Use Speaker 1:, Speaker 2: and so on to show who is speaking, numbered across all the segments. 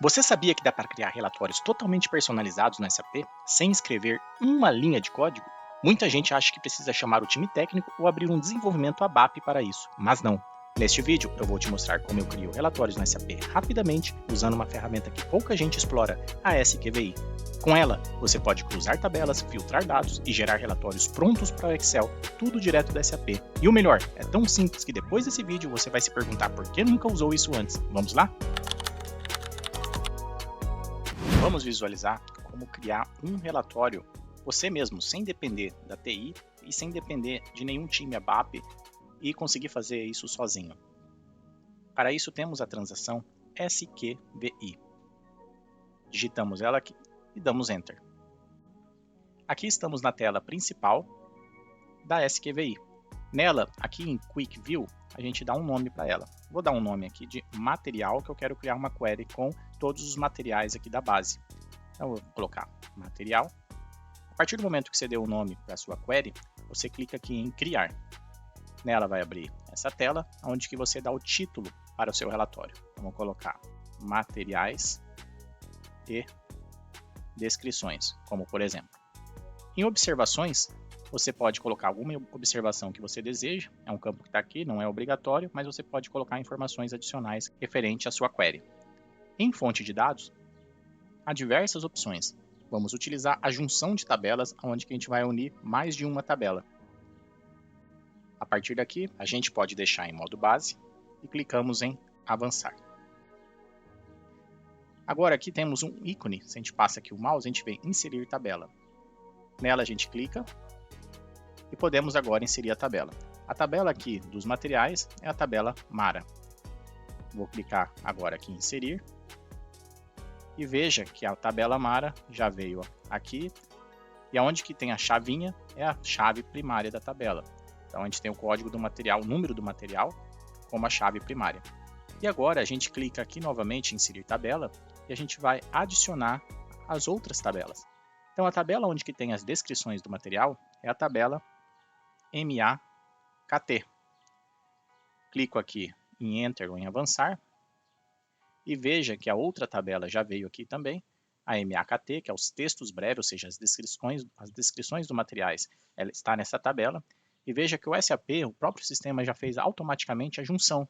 Speaker 1: Você sabia que dá para criar relatórios totalmente personalizados no SAP sem escrever uma linha de código? Muita gente acha que precisa chamar o time técnico ou abrir um desenvolvimento ABAP para isso, mas não. Neste vídeo eu vou te mostrar como eu crio relatórios no SAP rapidamente usando uma ferramenta que pouca gente explora, a SQVI. Com ela, você pode cruzar tabelas, filtrar dados e gerar relatórios prontos para o Excel, tudo direto da SAP. E o melhor, é tão simples que depois desse vídeo você vai se perguntar por que nunca usou isso antes. Vamos lá? Vamos visualizar como criar um relatório você mesmo, sem depender da TI e sem depender de nenhum time ABAP e conseguir fazer isso sozinho. Para isso temos a transação SQVI. Digitamos ela aqui e damos Enter. Aqui estamos na tela principal da SQVI. Nela, aqui em Quick View, a gente dá um nome para ela. Vou dar um nome aqui de material, que eu quero criar uma query com todos os materiais aqui da base. Então, eu vou colocar material. A partir do momento que você deu o nome para a sua query, você clica aqui em criar. Nela vai abrir essa tela, onde que você dá o título para o seu relatório. Então, vou colocar materiais e descrições, como por exemplo. Em observações, você pode colocar alguma observação que você deseja, é um campo que está aqui, não é obrigatório, mas você pode colocar informações adicionais referente à sua query. Em fonte de dados, há diversas opções. Vamos utilizar a junção de tabelas, onde que a gente vai unir mais de uma tabela. A partir daqui, a gente pode deixar em modo base e clicamos em avançar. Agora aqui temos um ícone, se a gente passa aqui o mouse, a gente vê inserir tabela. Nela a gente clica e podemos agora inserir a tabela. A tabela aqui dos materiais é a tabela Mara. Vou clicar agora aqui em inserir e veja que a tabela Mara já veio aqui e aonde que tem a chavinha é a chave primária da tabela. Então a gente tem o código do material, o número do material como a chave primária. E agora a gente clica aqui novamente em inserir tabela e a gente vai adicionar as outras tabelas. Então a tabela onde que tem as descrições do material é a tabela MAKT. Clico aqui em Enter ou em avançar e veja que a outra tabela já veio aqui também, a MAKT, que é os textos breves, ou seja, as descrições dos materiais, ela está nessa tabela. E veja que o SAP, o próprio sistema já fez automaticamente a junção.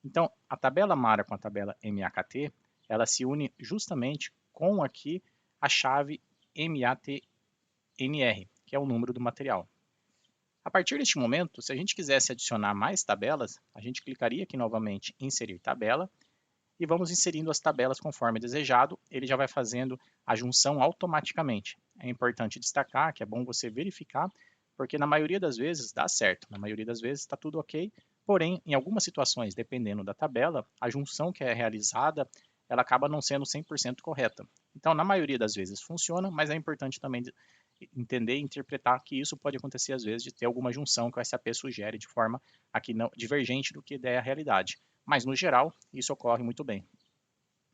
Speaker 1: Então, a tabela Mara com a tabela MAKT, ela se une justamente com aqui a chave MATNR, que é o número do material. A partir deste momento, se a gente quisesse adicionar mais tabelas, a gente clicaria aqui novamente em inserir tabela e vamos inserindo as tabelas conforme desejado, ele já vai fazendo a junção automaticamente. É importante destacar que é bom você verificar, porque na maioria das vezes dá certo, na maioria das vezes está tudo ok, porém, em algumas situações, dependendo da tabela, a junção que é realizada, ela acaba não sendo 100% correta. Então, na maioria das vezes funciona, mas é importante também entender e interpretar que isso pode acontecer às vezes de ter alguma junção que o SAP sugere de forma aqui não divergente do que é a realidade. Mas no geral, isso ocorre muito bem.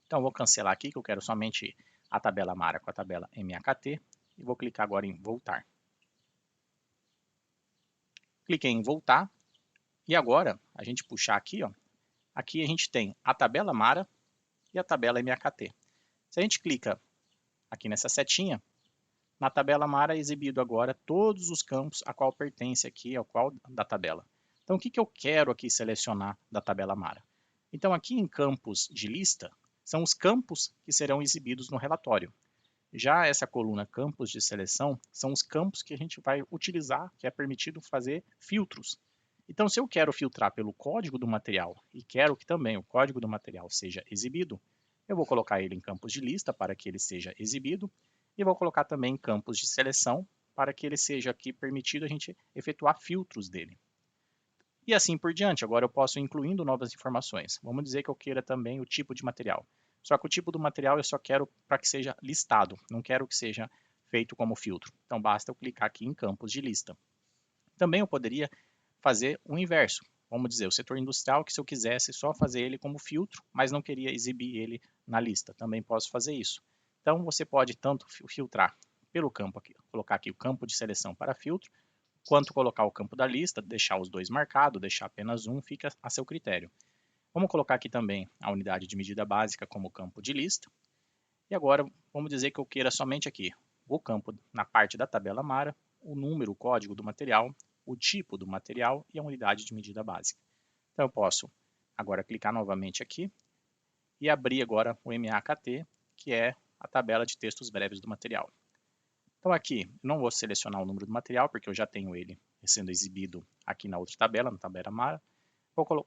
Speaker 1: Então vou cancelar aqui que eu quero somente a tabela Mara com a tabela MAKT e vou clicar agora em voltar. Cliquei em voltar e agora a gente puxar aqui, ó, aqui a gente tem a tabela Mara e a tabela MAKT. Se a gente clica aqui nessa setinha, na tabela Mara é exibido agora todos os campos a qual pertence aqui, ao qual da tabela. Então o que eu quero aqui selecionar da tabela Mara? Então aqui em campos de lista, são os campos que serão exibidos no relatório. Já essa coluna campos de seleção, são os campos que a gente vai utilizar, que é permitido fazer filtros. Então se eu quero filtrar pelo código do material e quero que também o código do material seja exibido, eu vou colocar ele em campos de lista para que ele seja exibido e vou colocar também em campos de seleção para que ele seja aqui permitido a gente efetuar filtros dele. E assim por diante, agora eu posso ir incluindo novas informações. Vamos dizer que eu queira também o tipo de material. Só que o tipo do material eu só quero para que seja listado, não quero que seja feito como filtro. Então basta eu clicar aqui em campos de lista. Também eu poderia fazer o inverso. Vamos dizer, o setor industrial, que se eu quisesse só fazer ele como filtro, mas não queria exibir ele na lista, também posso fazer isso. Então você pode tanto filtrar pelo campo aqui, colocar aqui o campo de seleção para filtro, quanto colocar o campo da lista, deixar os dois marcados, deixar apenas um, fica a seu critério. Vamos colocar aqui também a unidade de medida básica como campo de lista. E agora vamos dizer que eu queira somente aqui o campo na parte da tabela Mara, o número, o código do material, o tipo do material e a unidade de medida básica. Então eu posso agora clicar novamente aqui e abrir agora o MAKT, que é a tabela de textos breves do material. Então aqui não vou selecionar o número do material, porque eu já tenho ele sendo exibido aqui na outra tabela, na tabela Mara.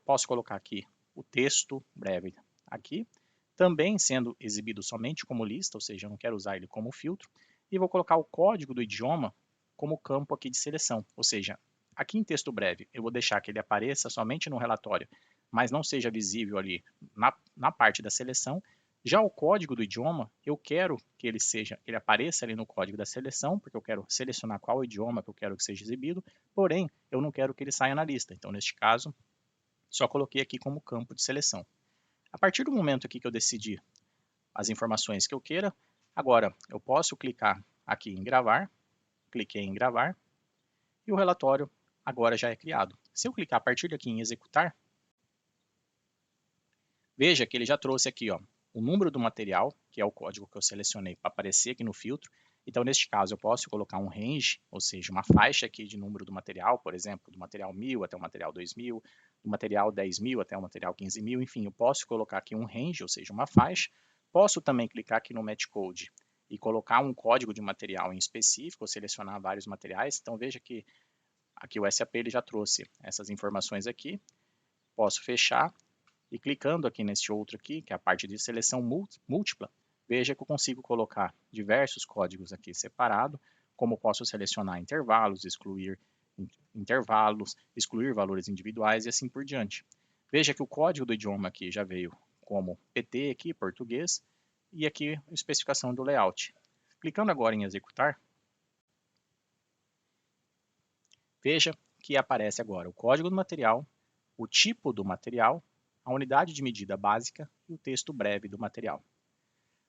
Speaker 1: Posso colocar aqui o texto breve aqui, também sendo exibido somente como lista, ou seja, eu não quero usar ele como filtro, e vou colocar o código do idioma como campo aqui de seleção, ou seja, aqui em texto breve eu vou deixar que ele apareça somente no relatório, mas não seja visível ali na parte da seleção. Já o código do idioma, eu quero que ele apareça ali no código da seleção, porque eu quero selecionar qual idioma que eu quero que seja exibido, porém, eu não quero que ele saia na lista. Então, neste caso, só coloquei aqui como campo de seleção. A partir do momento aqui que eu decidi as informações que eu queira, agora eu posso clicar aqui em gravar, cliquei em gravar, e o relatório agora já é criado. Se eu clicar a partir daqui em executar, veja que ele já trouxe aqui o número do material, que é o código que eu selecionei para aparecer aqui no filtro. Então, neste caso, eu posso colocar um range, ou seja, uma faixa aqui de número do material, por exemplo, do material 1000 até o material 2000, do material 10.000 até o material 15.000, enfim, eu posso colocar aqui um range, ou seja, uma faixa. Posso também clicar aqui no Match Code e colocar um código de material em específico, ou selecionar vários materiais. Então, veja que aqui o SAP ele já trouxe essas informações aqui. Posso fechar. E clicando aqui nesse outro aqui, que é a parte de seleção múltipla, veja que eu consigo colocar diversos códigos aqui separados, como posso selecionar intervalos, excluir intervalos, excluir valores individuais e assim por diante. Veja que o código do idioma aqui já veio como PT aqui, português, e aqui a especificação do layout. Clicando agora em executar, veja que aparece agora o código do material, o tipo do material, a unidade de medida básica e o texto breve do material.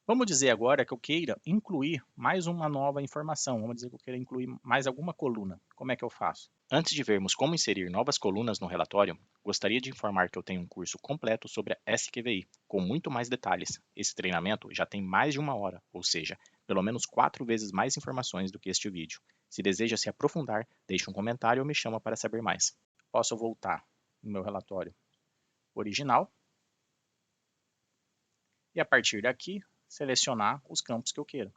Speaker 1: Vamos dizer agora que eu queira incluir mais uma nova informação, vamos dizer que eu queira incluir mais alguma coluna. Como é que eu faço? Antes de vermos como inserir novas colunas no relatório, gostaria de informar que eu tenho um curso completo sobre a SQVI, com muito mais detalhes. Esse treinamento já tem mais de 1 hora, ou seja, pelo menos 4 vezes mais informações do que este vídeo. Se deseja se aprofundar, deixe um comentário ou me chama para saber mais. Posso voltar no meu relatório original e a partir daqui selecionar os campos que eu quero.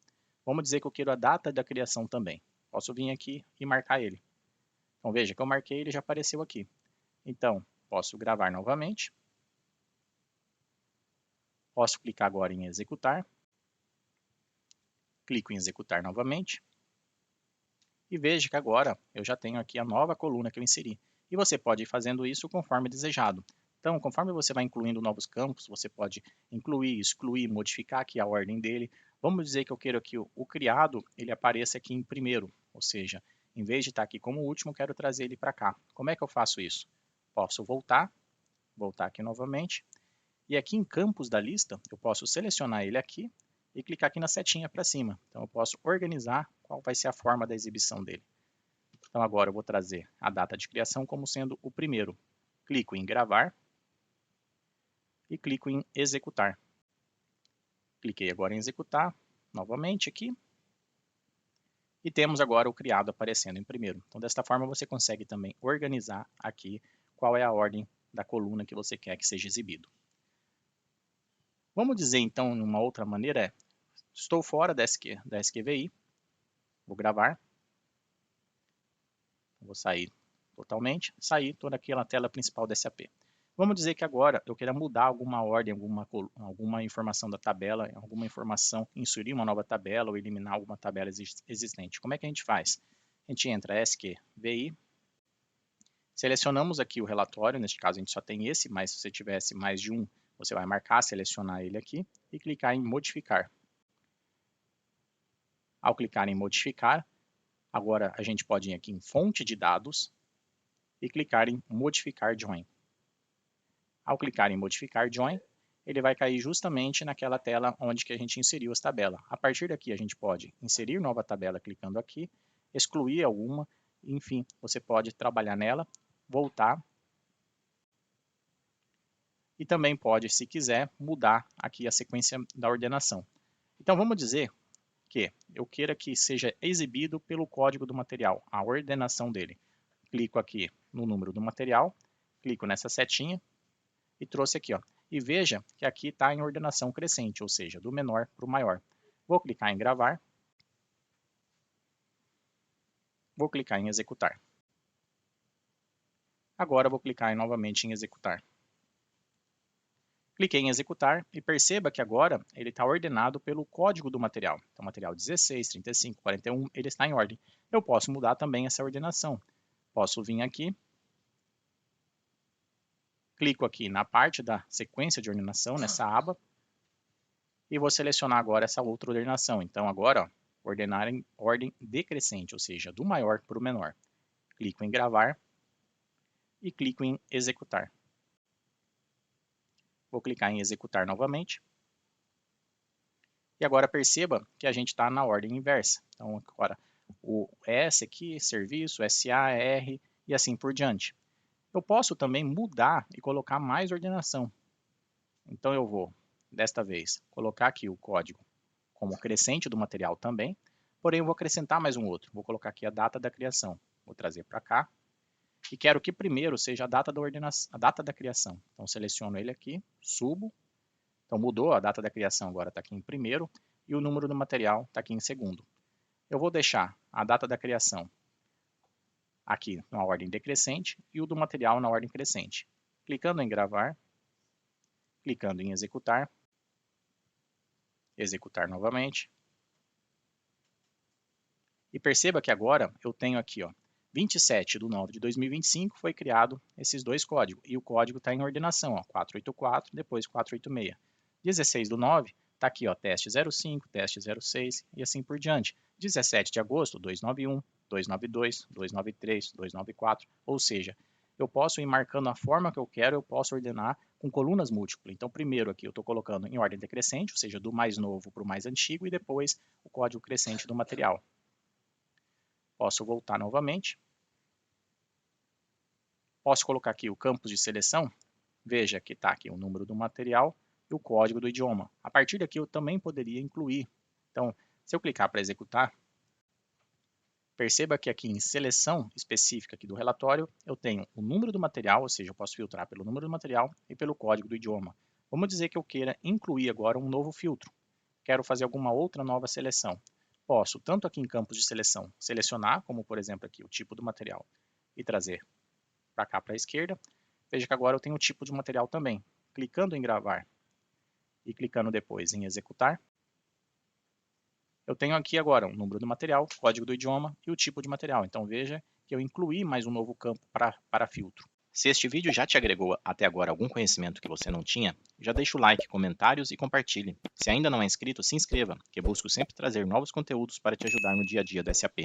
Speaker 1: Vamos dizer que eu quero a data da criação também. Posso vir aqui e marcar ele. Então veja que eu marquei, ele já apareceu aqui. Então posso gravar novamente. Posso clicar agora em executar. Clico em executar novamente. E veja que agora eu já tenho aqui a nova coluna que eu inseri. E você pode ir fazendo isso conforme desejado. Então, conforme você vai incluindo novos campos, você pode incluir, excluir, modificar aqui a ordem dele. Vamos dizer que eu quero que o criado ele apareça aqui em primeiro, ou seja, em vez de estar aqui como último, eu quero trazer ele para cá. Como é que eu faço isso? Posso voltar aqui novamente, e aqui em campos da lista, eu posso selecionar ele aqui e clicar aqui na setinha para cima. Então eu posso organizar qual vai ser a forma da exibição dele. Então agora eu vou trazer a data de criação como sendo o primeiro. Clico em gravar e clico em executar. Cliquei agora em executar novamente aqui. E temos agora o criado aparecendo em primeiro. Então desta forma você consegue também organizar aqui qual é a ordem da coluna que você quer que seja exibido. Vamos dizer então, de uma outra maneira, estou fora da SQVI, vou gravar, vou sair totalmente, sair toda aquela tela principal da SAP. Vamos dizer que agora eu queira mudar alguma ordem, alguma informação da tabela, alguma informação, inserir uma nova tabela ou eliminar alguma tabela existente. Como é que a gente faz? A gente entra SQVI, selecionamos aqui o relatório, neste caso a gente só tem esse, mas se você tivesse mais de um, você vai marcar, selecionar ele aqui e clicar em modificar. Ao clicar em modificar, agora a gente pode ir aqui em fonte de dados e clicar em modificar join. Ao clicar em modificar join, ele vai cair justamente naquela tela onde que a gente inseriu as tabelas. A partir daqui a gente pode inserir nova tabela clicando aqui, excluir alguma, enfim, você pode trabalhar nela, voltar e também pode, se quiser, mudar aqui a sequência da ordenação. Então vamos dizer que eu queira que seja exibido pelo código do material, a ordenação dele. Clico aqui no número do material, clico nessa setinha e trouxe aqui, ó. E veja que aqui está em ordenação crescente, ou seja, do menor para o maior. Vou clicar em gravar. Vou clicar em executar. Agora vou clicar novamente em executar. Cliquei em executar e perceba que agora ele está ordenado pelo código do material. Então, material 16, 35, 41, ele está em ordem. Eu posso mudar também essa ordenação. Posso vir aqui, clico aqui na parte da sequência de ordenação, nessa aba, e vou selecionar agora essa outra ordenação. Então, agora, ó, ordenar em ordem decrescente, ou seja, do maior para o menor. Clico em gravar e clico em executar. Vou clicar em executar novamente. E agora perceba que a gente está na ordem inversa. Então, agora, o S aqui, serviço, SA, R e assim por diante. Eu posso também mudar e colocar mais ordenação. Então, eu vou, desta vez, colocar aqui o código como crescente do material também, porém eu vou acrescentar mais um outro. Vou colocar aqui a data da criação. Vou trazer para cá. E quero que primeiro seja a data da ordenação, a data da criação. Então, seleciono ele aqui, subo. Então, mudou, a data da criação agora está aqui em primeiro e o número do material está aqui em segundo. Eu vou deixar a data da criação aqui na ordem decrescente e o do material na ordem crescente. Clicando em gravar, clicando em executar, executar novamente. E perceba que agora eu tenho aqui, ó, 27/9/2025 foi criado esses dois códigos. E o código está em ordenação, ó, 484, depois 486. 16/9 está aqui, ó, teste 05, teste 06 e assim por diante. 17 de agosto, 291, 292, 293, 294. Ou seja, eu posso ir marcando a forma que eu quero, eu posso ordenar com colunas múltiplas. Então, primeiro aqui eu estou colocando em ordem decrescente, ou seja, do mais novo para o mais antigo, e depois o código crescente do material. Posso voltar novamente. Posso colocar aqui o campus de seleção. Veja que está aqui o número do material e o código do idioma. A partir daqui eu também poderia incluir. Então, se eu clicar para executar, perceba que aqui em seleção específica aqui do relatório, eu tenho o número do material, ou seja, eu posso filtrar pelo número do material e pelo código do idioma. Vamos dizer que eu queira incluir agora um novo filtro. Quero fazer alguma outra nova seleção. Posso, tanto aqui em campos de seleção, selecionar, como por exemplo aqui o tipo do material, e trazer para cá para a esquerda. Veja que agora eu tenho o tipo de material também. Clicando em gravar e clicando depois em executar, eu tenho aqui agora o número do material, código do idioma e o tipo de material. Então veja que eu incluí mais um novo campo para filtro. Se este vídeo já te agregou até agora algum conhecimento que você não tinha, já deixa o like, comentários e compartilhe. Se ainda não é inscrito, se inscreva, que eu busco sempre trazer novos conteúdos para te ajudar no dia a dia do SAP.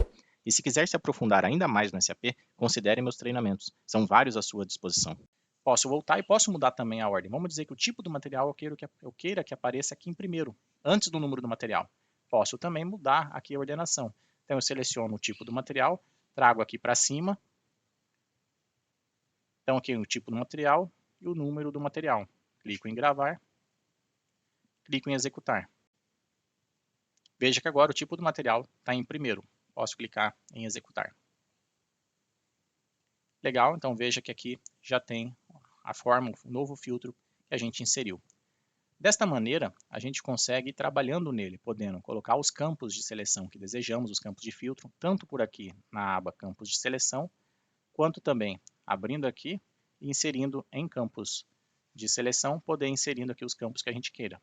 Speaker 1: E se quiser se aprofundar ainda mais no SAP, considere meus treinamentos. São vários à sua disposição. Posso voltar e posso mudar também a ordem. Vamos dizer que o tipo do material eu queira que apareça aqui em primeiro, antes do número do material. Posso também mudar aqui a ordenação. Então eu seleciono o tipo do material, trago aqui para cima. Então aqui o tipo do material e o número do material. Clico em gravar, clico em executar. Veja que agora o tipo do material está em primeiro. Posso clicar em executar. Legal, então veja que aqui já tem a forma, o novo filtro que a gente inseriu. Desta maneira, a gente consegue ir trabalhando nele, podendo colocar os campos de seleção que desejamos, os campos de filtro, tanto por aqui na aba campos de seleção, quanto também abrindo aqui e inserindo em campos de seleção, poder inserindo aqui os campos que a gente queira.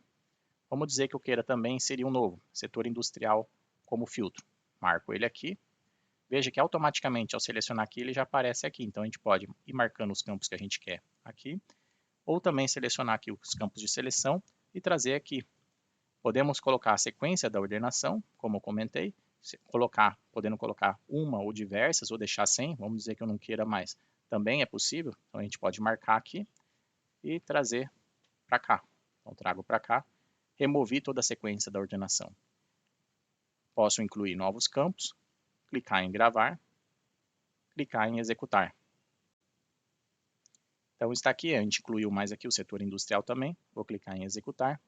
Speaker 1: Vamos dizer que eu queira também inserir um novo, setor industrial como filtro. Marco ele aqui. Veja que automaticamente ao selecionar aqui ele já aparece aqui, então a gente pode ir marcando os campos que a gente quer aqui, ou também selecionar aqui os campos de seleção e trazer aqui. Podemos colocar a sequência da ordenação, como eu comentei, podendo colocar uma ou diversas, ou deixar sem, vamos dizer que eu não queira mais. Também é possível, então a gente pode marcar aqui e trazer para cá. Então trago para cá, removi toda a sequência da ordenação. Posso incluir novos campos, clicar em gravar, clicar em executar. Então está aqui, a gente incluiu mais aqui o setor industrial também. Vou clicar em executar.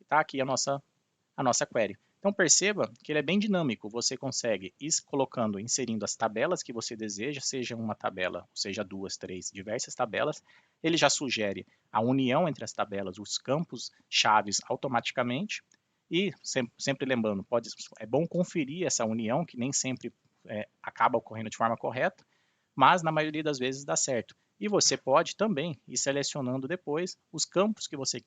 Speaker 1: Está aqui a nossa query. Então perceba que ele é bem dinâmico, você consegue ir colocando, inserindo as tabelas que você deseja, seja uma tabela, seja 2, 3, diversas tabelas, ele já sugere a união entre as tabelas, os campos chaves automaticamente, e sempre lembrando, é bom conferir essa união, que nem sempre acaba ocorrendo de forma correta, mas na maioria das vezes dá certo. E você pode também ir selecionando depois os campos que você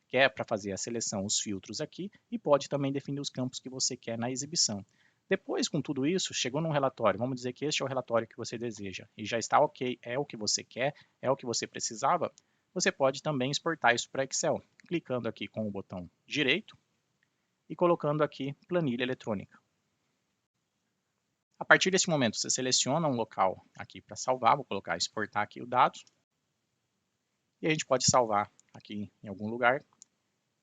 Speaker 1: quer para fazer a seleção, os filtros aqui, e pode também definir os campos que você quer na exibição. Depois, com tudo isso, chegou num relatório, vamos dizer que este é o relatório que você deseja, e já está ok, é o que você quer, é o que você precisava, você pode também exportar isso para Excel, clicando aqui com o botão direito e colocando aqui planilha eletrônica. A partir desse momento, você seleciona um local aqui para salvar, vou colocar exportar aqui o dado, e a gente pode salvar aqui em algum lugar,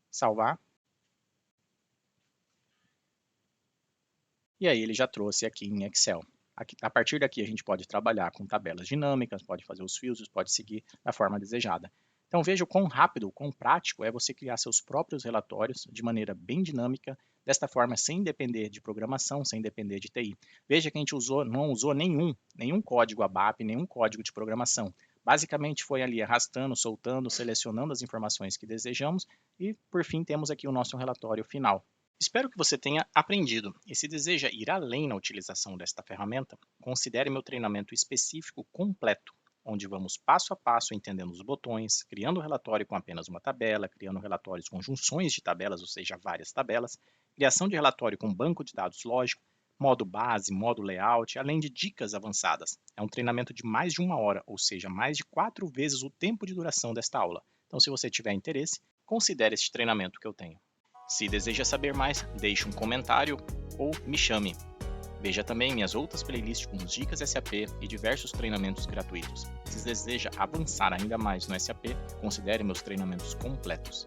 Speaker 1: salvar, e aí ele já trouxe aqui em Excel. Aqui, a partir daqui a gente pode trabalhar com tabelas dinâmicas, pode fazer os filtros, pode seguir da forma desejada. Então veja o quão rápido, o quão prático é você criar seus próprios relatórios de maneira bem dinâmica, desta forma sem depender de programação, sem depender de TI. Veja que a gente não usou nenhum código ABAP, nenhum código de programação. Basicamente foi ali arrastando, soltando, selecionando as informações que desejamos e por fim temos aqui o nosso relatório final. Espero que você tenha aprendido e se deseja ir além na utilização desta ferramenta, considere meu treinamento específico completo, onde vamos passo a passo entendendo os botões, criando relatório com apenas uma tabela, criando relatórios com junções de tabelas, ou seja, várias tabelas, criação de relatório com banco de dados lógico, modo base, modo layout, além de dicas avançadas. É um treinamento de mais de 1 hora, ou seja, mais de 4 vezes o tempo de duração desta aula. Então, se você tiver interesse, considere este treinamento que eu tenho. Se deseja saber mais, deixe um comentário ou me chame. Veja também minhas outras playlists com dicas SAP e diversos treinamentos gratuitos. Se deseja avançar ainda mais no SAP, considere meus treinamentos completos.